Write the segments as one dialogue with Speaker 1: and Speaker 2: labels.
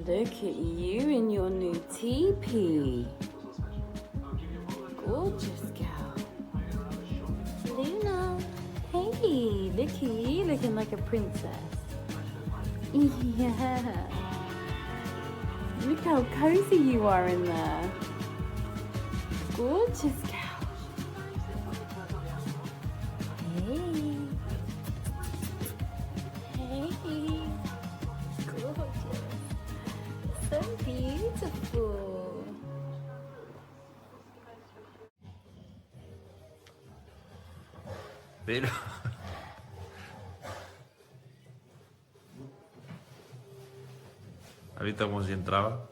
Speaker 1: Look at you in your new teepee. Gorgeous girl. Luna. Hey, look at you looking like a princess. Yeah. Look how cozy you are in there. Gorgeous girl. Hey. Hey. Gorgeous. So beautiful.
Speaker 2: Pero... ¿Has visto cómo si entraba?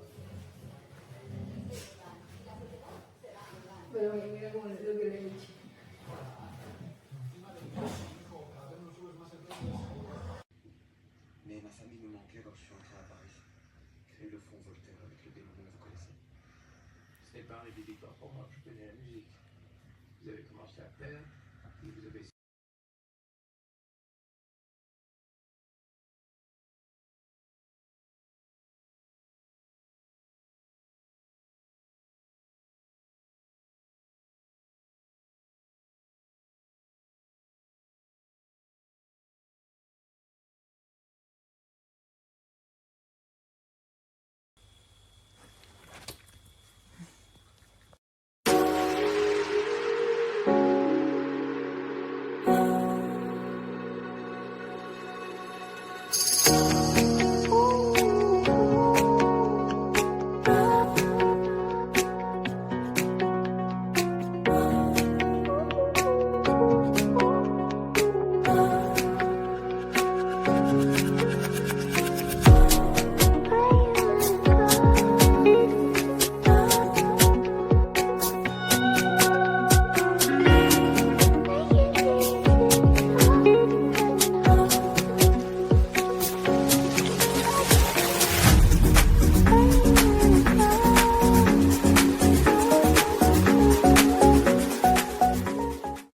Speaker 3: Pero mira cómo lo que le he hecho.
Speaker 4: Mais ma famille me manquait quand je suis rentré à Paris. Créer le fonds Voltaire avec le démon, vous connaissez.
Speaker 5: Ce n'est pas rédhibitoire pour moi, je connais la musique. Vous avez commencé à plaire, et vous avez